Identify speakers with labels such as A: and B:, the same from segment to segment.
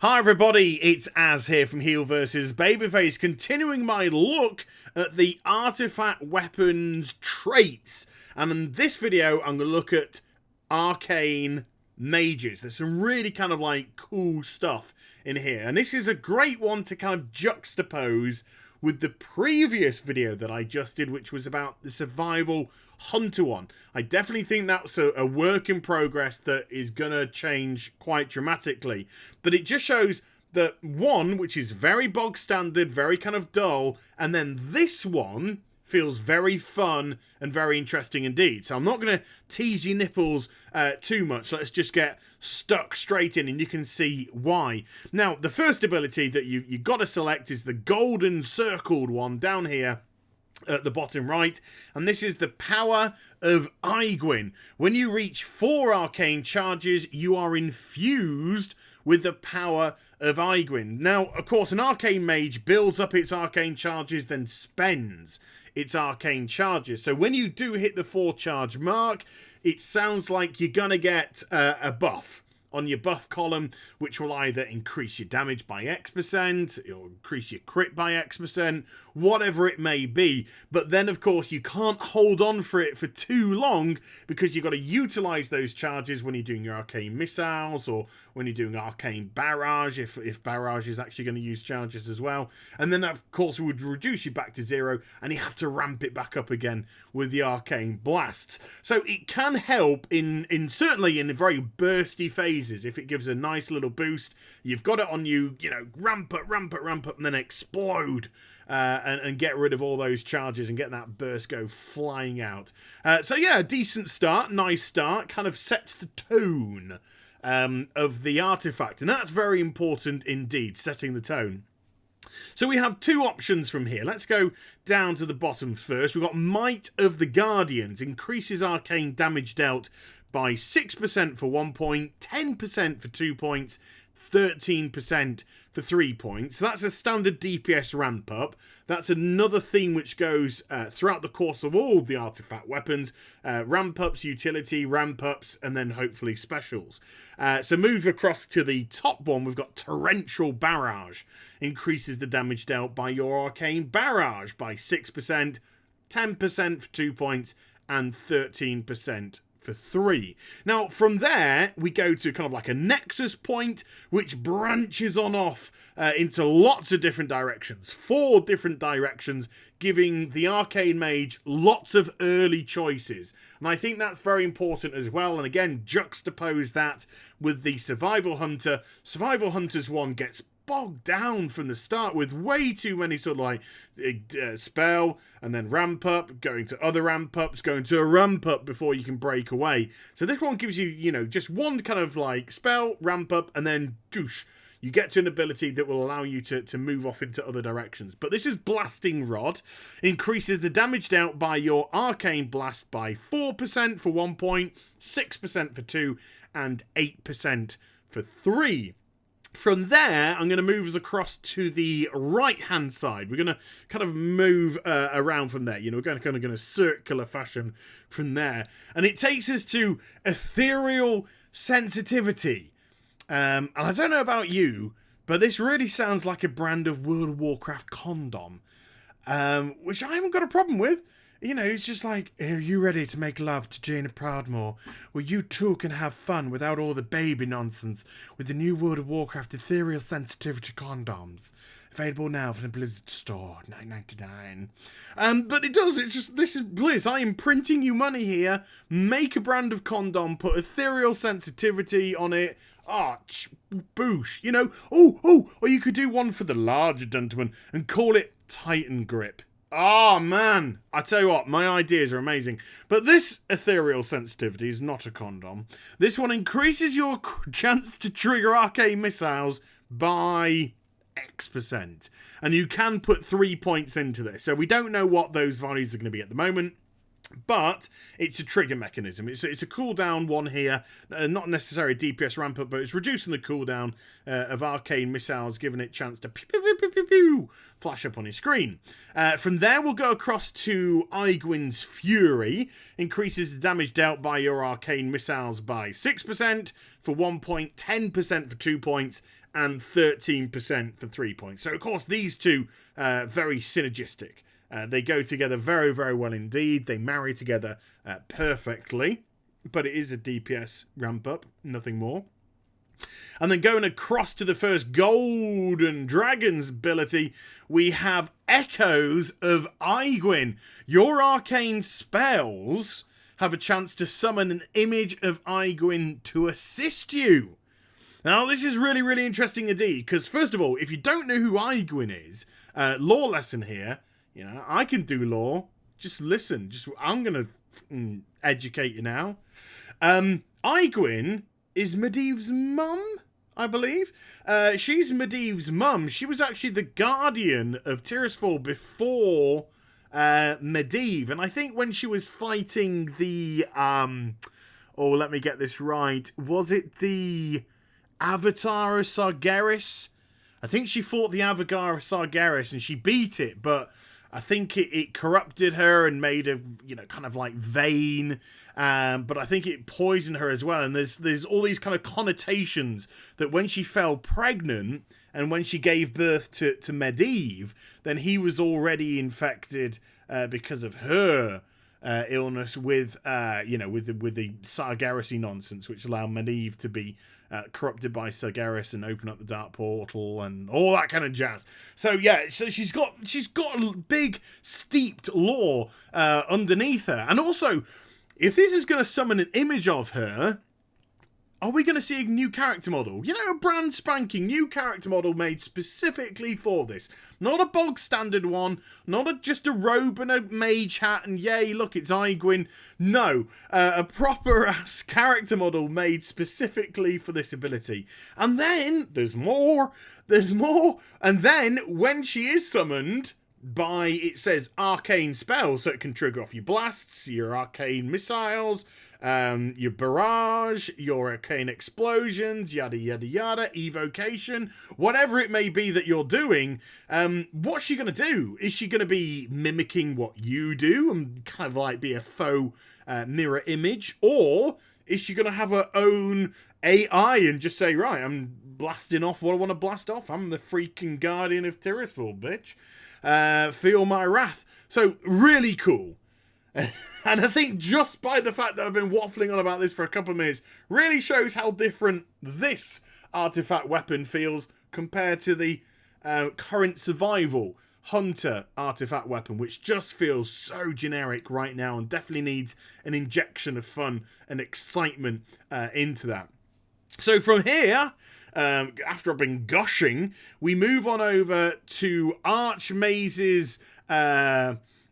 A: Hi everybody, it's Az here from Heel vs Babyface, continuing my look at the artifact weapons traits. And in this video, I'm going to look at arcane mages. There's some really kind of like cool stuff in here. And this is a great one to kind of juxtapose with the previous video that I just did, which was about the survival hunter one. I definitely think that's a work in progress that is going to change quite dramatically. But it just shows that one, which is very bog standard, very kind of dull, and then this one feels very fun and very interesting indeed. So I'm not going to tease your nipples too much. Let's just get stuck straight in and you can see why. Now, the first ability that you got to select is the golden circled one down here at the bottom right, and this is the power of Aegwynn. When you reach 4 arcane charges, you are infused with the power of Aegwynn. Now, of course, an arcane mage builds up its arcane charges, then spends its arcane charges. So when you do hit the 4 charge mark, it sounds like you're gonna get a buff on your buff column, which will either increase your damage by X%, or increase your crit by X%, whatever it may be. But then, of course, you can't hold on for it for too long, because you've got to utilize those charges when you're doing your arcane missiles, or when you're doing arcane barrage, if barrage is actually going to use charges as well. And then, of course, it would reduce you back to 0, and you have to ramp it back up again with the arcane blasts. So it can help certainly in very bursty phases. If it gives a nice little boost, you've got it on you, ramp up, and then explode and get rid of all those charges and get that burst go flying out. So yeah, a decent start, nice start, kind of sets the tone of the artifact, and that's very important indeed, setting the tone. So we have 2 options from here. Let's go down to the bottom first. We've got Might of the Guardians. Increases arcane damage dealt by 6% for 1 point, 10% for 2 points, 13% for 3 points. So that's a standard DPS ramp up. That's another theme which goes throughout the course of all the artifact weapons. Ramp ups, utility, ramp ups, and then hopefully specials. So move across to the top one. We've got Torrential Barrage. Increases the damage dealt by your arcane barrage by 6%, 10% for 2 points, and 13% for 3. Now, from there, we go to kind of like a nexus point, which branches on off into lots of different directions. 4 different directions, giving the arcane mage lots of early choices. And I think that's very important as well. And again, juxtapose that with the Survival Hunter. Survival Hunter's one gets bogged down from the start with way too many sort of like spell and then ramp up, going to other ramp ups, going to a ramp up before you can break away. So this one gives you, just one kind of like spell, ramp up, and then douche. You get to an ability that will allow you to move off into other directions. But this is Blasting Rod. Increases the damage dealt by your arcane blast by 4% for 1 point, 6% for 2, and 8% for 3. From there, I'm going to move us across to the right-hand side. We're going to kind of move around from there. We're going to circular fashion from there. And it takes us to Ethereal Sensitivity. And I don't know about you, but this really sounds like a brand of World of Warcraft condom, which I haven't got a problem with. It's just like, are you ready to make love to Jaina Proudmoore? Well, you too can have fun without all the baby nonsense with the new World of Warcraft Ethereal Sensitivity condoms. Available now from the Blizzard store, $9.99. But it does, this is Blizz. I am printing you money here. Make a brand of condom, put Ethereal Sensitivity on it. Boosh. Or you could do one for the larger gentleman and call it Titan Grip. Oh, man. I tell you what, my ideas are amazing. But this Ethereal Sensitivity is not a condom. This one increases your chance to trigger arcane missiles by X%. And you can put 3 points into this. So we don't know what those values are going to be at the moment. But it's a trigger mechanism. It's a cooldown one here, not necessarily a DPS ramp up, but it's reducing the cooldown of arcane missiles, giving it a chance to pew, pew, pew, pew, pew, pew, flash up on your screen. From there, we'll go across to Aegwynn's Fury. Increases the damage dealt by your arcane missiles by 6% for 1 point, 10% for 2 points, and 13% for 3 points. So, of course, these two very synergistic. They go together very, very well indeed. They marry together perfectly. But it is a DPS ramp up, nothing more. And then going across to the first Golden Dragon's ability, we have Echoes of Aigwyn. Your arcane spells have a chance to summon an image of Aigwyn to assist you. Now, this is really, really interesting indeed, because first of all, if you don't know who Aigwyn is, lore lesson here, you know, I can do lore. Just listen. I'm going to educate you now. Aigwyn is Medivh's mum, I believe. She's Medivh's mum. She was actually the guardian of Tirisfal before Medivh. And I think when she was fighting the... let me get this right. Was it the Avatar of Sargeras? I think she fought the Avatar of Sargeras and she beat it, but... I think it corrupted her and made her, you know, kind of like vain. But I think it poisoned her as well. And there's all these kind of connotations that when she fell pregnant and when she gave birth to Medivh, then he was already infected because of her illness with the Sargeras nonsense, which allowed Medivh to be corrupted by Sargeras and open up the Dark Portal and all that kind of jazz. So yeah, so she's got a big steeped lore underneath her, and also if this is going to summon an image of her, are we going to see a new character model? You know, a brand spanking new character model made specifically for this. Not a bog standard one, not just a robe and a mage hat and yay, look, it's Aigwyn. No, a proper ass character model made specifically for this ability. And then, there's more, and then when she is summoned by, it says arcane spells, so it can trigger off your blasts, your arcane missiles, your barrage, your arcane explosions, yada yada yada, evocation, whatever it may be that you're doing. What's she going to do? Is she going to be mimicking what you do and kind of like be a faux mirror image? Or is she going to have her own AI and just say, right, I'm blasting off what I want to blast off. I'm the freaking guardian of Tirisfal, bitch. Feel my wrath. So, really cool. And I think just by the fact that I've been waffling on about this for a couple of minutes really shows how different this artifact weapon feels compared to the current survival hunter artifact weapon, which just feels so generic right now and definitely needs an injection of fun and excitement into that. So from here, after I've been gushing, we move on over to Archmaze's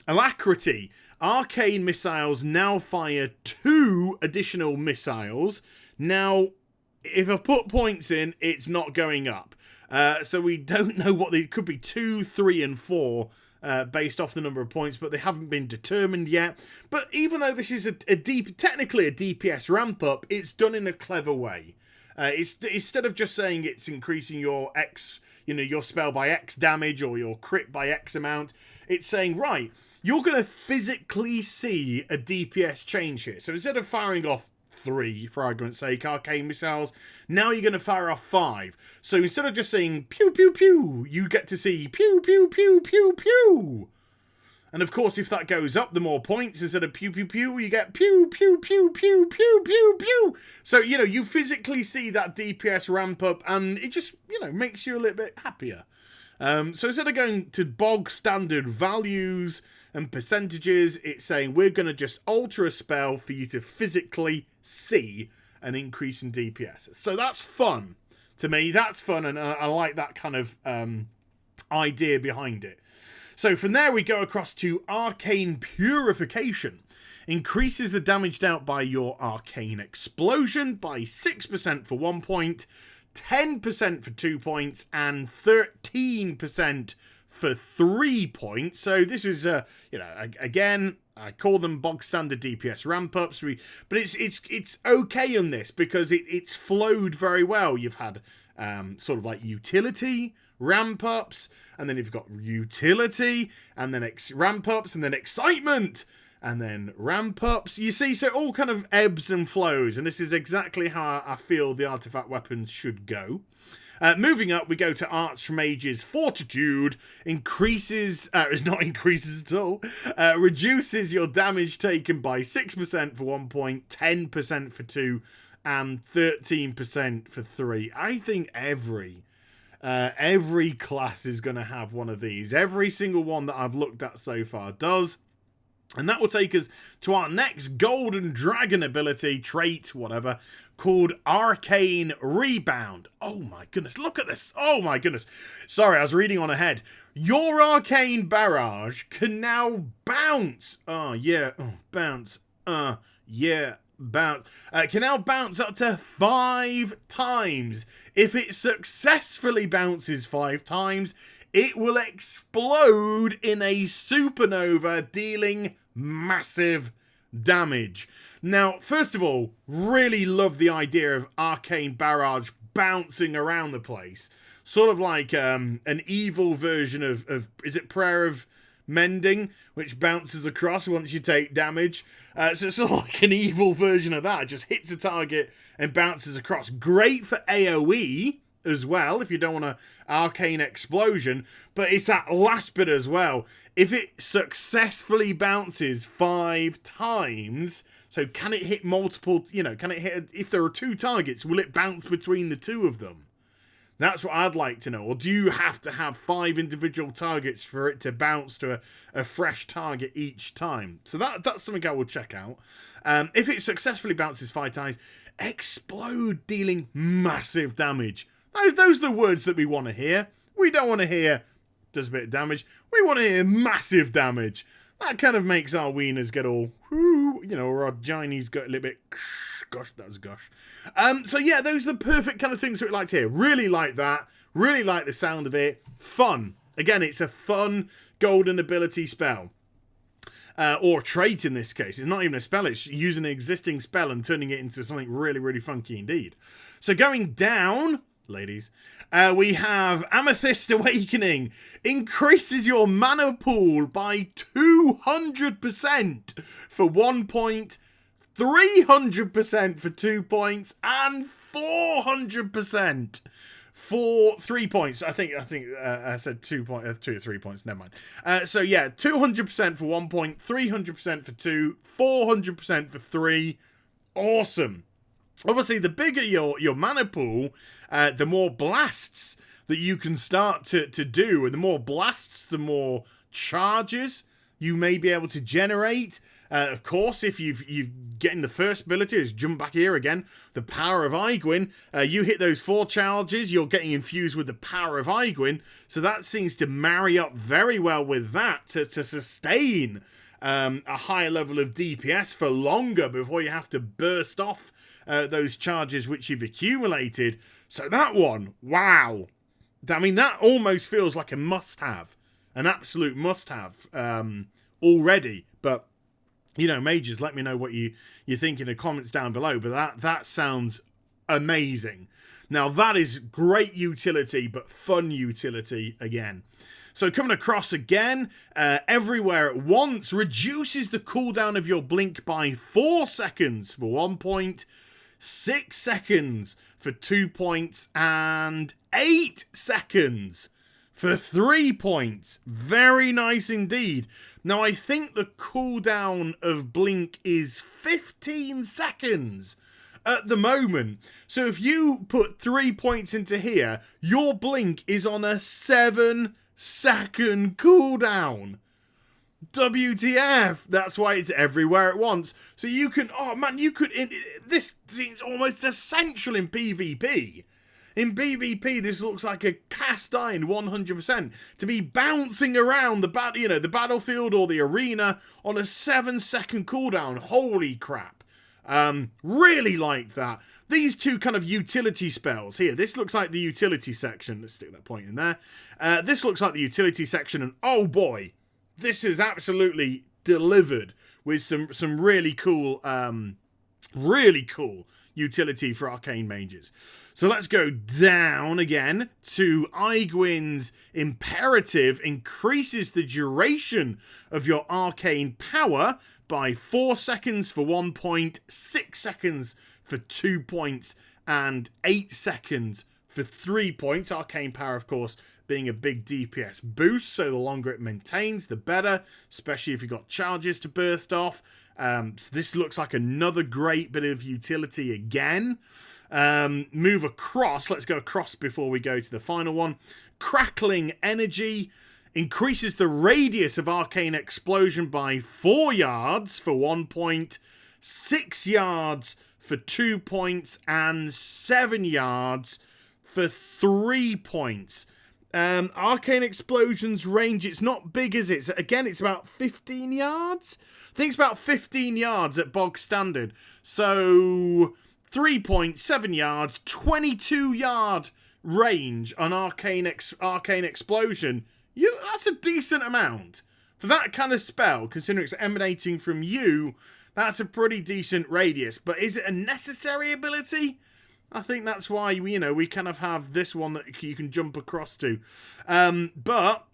A: Alacrity. Arcane missiles now fire 2 additional missiles. Now, if I put points in, it's not going up. So we don't know what they could be 2, 3, and 4 based off the number of points, but they haven't been determined yet. But even though this is technically a DPS ramp up, it's done in a clever way. It's instead of just saying it's increasing your X, your spell by X damage or your crit by X amount, it's saying, right, you're going to physically see a DPS change here. So instead of firing off 3, for argument's sake, arcane missiles, now you're going to fire off 5. So instead of just saying pew, pew, pew, you get to see pew, pew, pew, pew, pew. And of course, if that goes up, the more points, instead of pew, pew, pew, you get pew, pew, pew, pew, pew, pew, pew. So, you physically see that DPS ramp up, and it just, makes you a little bit happier. So instead of going to bog standard values and percentages, it's saying we're going to just alter a spell for you to physically see an increase in DPS. So that's fun. To me, that's fun, and I like that kind of idea behind it. So from there we go across to Arcane Purification. Increases the damage dealt by your Arcane Explosion by 6% for 1 point, 10% for 2 points, and 13% for 3 points. So this is, again, I call them bog standard DPS ramp ups, but it's okay on this because it's flowed very well. You've had sort of like utility ramp ups, and then you've got utility, and then ramp ups, and then excitement, and then ramp ups. You see, so it all kind of ebbs and flows, and this is exactly how I feel the artifact weapons should go. Moving up, we go to Archmage's Fortitude. Not increases at all. Reduces your damage taken by 6% for 1 point, 10% for 2, and 13% for 3. I think every class is going to have one of these. Every single one that I've looked at so far does. And that will take us to our next Golden Dragon ability, trait, whatever, called Arcane Rebound. Oh my goodness, look at this. Oh my goodness. Sorry, I was reading on ahead. Your Arcane Barrage can now bounce. Oh, yeah. Oh, bounce. Yeah. Bounce. Can now bounce up to 5 times. If it successfully bounces 5 times, it will explode in a supernova, dealing massive damage. Now, first of all, really love the idea of Arcane Barrage bouncing around the place. Sort of like an evil version of is it Prayer of Mending, which bounces across once you take damage. So it's sort of like an evil version of that. It just hits a target and bounces across. Great for AoE as well, if you don't want an arcane explosion, but it's that last bit as well. If it successfully bounces 5 times, so can it hit multiple, can it hit, if there are 2 targets, will it bounce between the 2 of them? That's what I'd like to know. Or do you have to have 5 individual targets for it to bounce to a fresh target each time? So that's something I will check out. If it successfully bounces 5 times, explode, dealing massive damage. Those are the words that we want to hear. We don't want to hear does a bit of damage. We want to hear massive damage. That kind of makes our wieners get all, or our ginies get a little bit, gosh, that was gosh. So yeah, those are the perfect kind of things we'd like to hear. Really like that. Really like the sound of it. Fun. Again, it's a fun golden ability spell. Or trait in this case. It's not even a spell, it's using an existing spell and turning it into something really, really funky indeed. So going down, ladies, we have Amethyst Awakening. Increases your mana pool by 200% for 1 point, 300% for 2 points, and 400% for 3 points. I think I said 2 or 3 points. Never mind. So yeah, 200% for 1 point, 300% for 2, 400% for 3. Awesome. Obviously, the bigger your mana pool, the more blasts that you can start to do, and the more blasts, the more charges you may be able to generate. Of course, if you've getting the first ability, is jump back here again, the Power of Aegwynn. You hit those 4 charges, you're getting infused with the Power of Aegwynn, so that seems to marry up very well with that to sustain a higher level of DPS for longer before you have to burst off those charges which you've accumulated. So that one, wow. I mean, that almost feels like a must-have. An absolute must-have already. But, mages, let me know what you think in the comments down below. But that sounds amazing. Now, that is great utility, but fun utility again. So coming across again, everywhere at once, reduces the cooldown of your blink by 4 seconds for 1 point, 6 seconds for 2 points, and 8 seconds for 3 points. Very nice indeed. Now, I think the cooldown of blink is 15 seconds at the moment. So if you put 3 points into here, your blink is on a 7-second cooldown. WTF. That's why it's everywhere at once. So you can, this seems almost essential in PvP. In PvP, this looks like a cast iron 100%. To be bouncing around the battlefield or the arena on a 7-second cooldown. Holy crap. Really like that. These two kind of utility spells here. This looks like the utility section. Let's stick that point in there. This looks like the utility section, and oh boy, this is absolutely delivered with some really cool utility for arcane mages. So let's go down again to Aegwynn's Imperative. Increases the duration of your arcane power by 4 seconds for 1 point, 6 seconds for 2 points, and 8 seconds for for 3 points. Arcane Power, of course, being a big DPS boost, so the longer it maintains, the better, especially if you've got charges to burst off. So this looks like another great bit of utility again. Move across. Let's go across before we go to the final one. Crackling Energy increases the radius of Arcane Explosion by 4 yards for 1 point, 6 yards for 2 points, and 7 yards for 3 points. Arcane Explosion's range, it's not big, is it? So again, it's about 15 yards? I think it's about 15 yards at bog standard. So 3.7 yards, 22 yard range on Arcane Explosion. That's a decent amount. For that kind of spell, considering it's emanating from you, that's a pretty decent radius. But is it a necessary ability? I think that's why, we kind of have this one that you can jump across to. But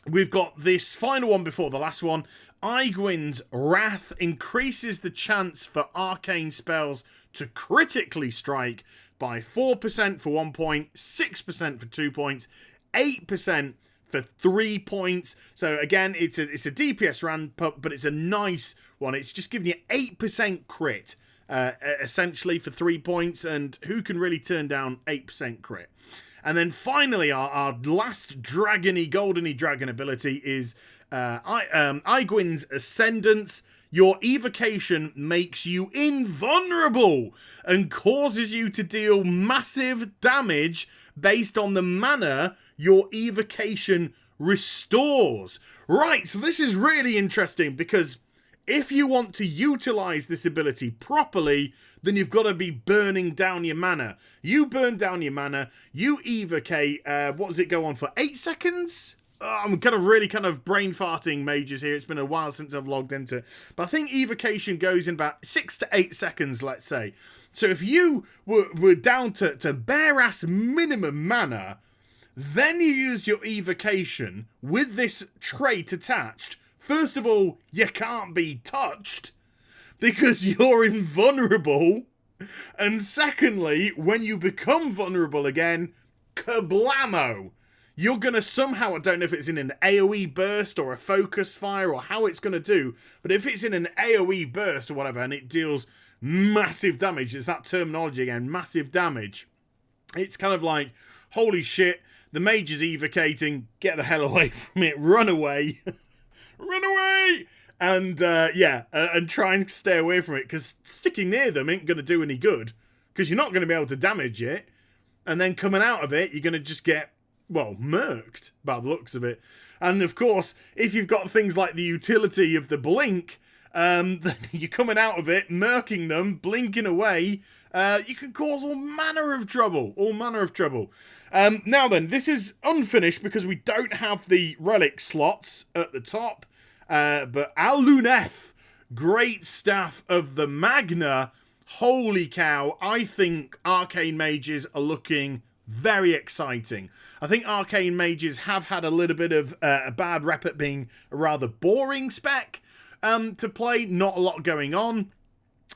A: we've got this final one before the last one. Aegwyn's Wrath increases the chance for arcane spells to critically strike by 4% for 1 point, 6% for 2 points, 8% for 3 points. So again, it's a DPS ramp, but it's a nice one. It's just giving you 8% crit. Essentially for 3 points, and who can really turn down 8% crit? And then finally, our last dragony, goldeny dragon ability is Aegwyn's Ascendance. Your evocation makes you invulnerable and causes you to deal massive damage based on the mana your evocation restores. Right, so this is really interesting because if you want to utilize this ability properly, then you've got to be burning down your mana. You burn down your mana, you evocate, what does it go on for, 8 seconds? I'm really brain farting mages here. It's been a while since I've logged into it. But I think evocation goes in about 6 to 8 seconds, let's say. So if you were down to bare-ass minimum mana, then you used your evocation with this trait attached. First of all, you can't be touched because you're invulnerable. And secondly, when you become vulnerable again, kablamo! You're going to somehow, I don't know if it's in an AoE burst or a focus fire or how it's going to do, but if it's in an AoE burst or whatever and it deals massive damage, it's that terminology again, massive damage, it's kind of like, holy shit, the mage is evocating, get the hell away from it, run away. Run away! And, and try and stay away from it, because sticking near them ain't going to do any good, because you're not going to be able to damage it, and then coming out of it, you're going to just get, well, murked, by the looks of it. And, of course, if you've got things like the utility of the blink, then you're coming out of it, murking them, blinking away, you can cause all manner of trouble. Now then, this is unfinished because we don't have the relic slots at the top. But Aluneth, Great Staff of the Magna, holy cow, I think Arcane Mages are looking very exciting. I think Arcane Mages have had a little bit of a bad rep at being a rather boring spec to play, not a lot going on.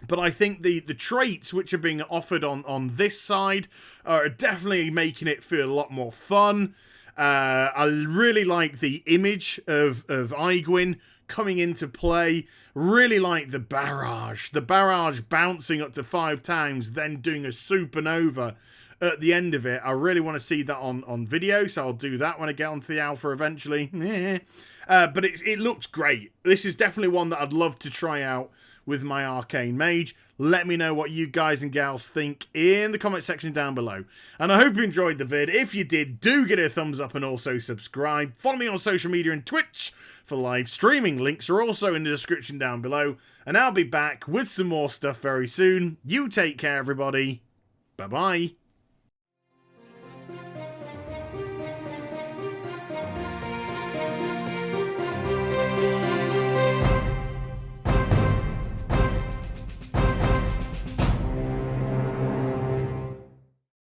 A: But I think the traits which are being offered on this side are definitely making it feel a lot more fun. I really like the image of Aegwyn coming into play. Really like the barrage. The barrage bouncing up to 5 times, then doing a supernova at the end of it. I really want to see that on video, so I'll do that when I get onto the alpha eventually. But it looks great. This is definitely one that I'd love to try out with my Arcane Mage. Let me know what you guys and gals think in the comment section down below. And I hope you enjoyed the vid. If you did, do give it a thumbs up and also subscribe. Follow me on social media and Twitch for live streaming. Links are also in the description down below. And I'll be back with some more stuff very soon. You take care, everybody. Bye-bye.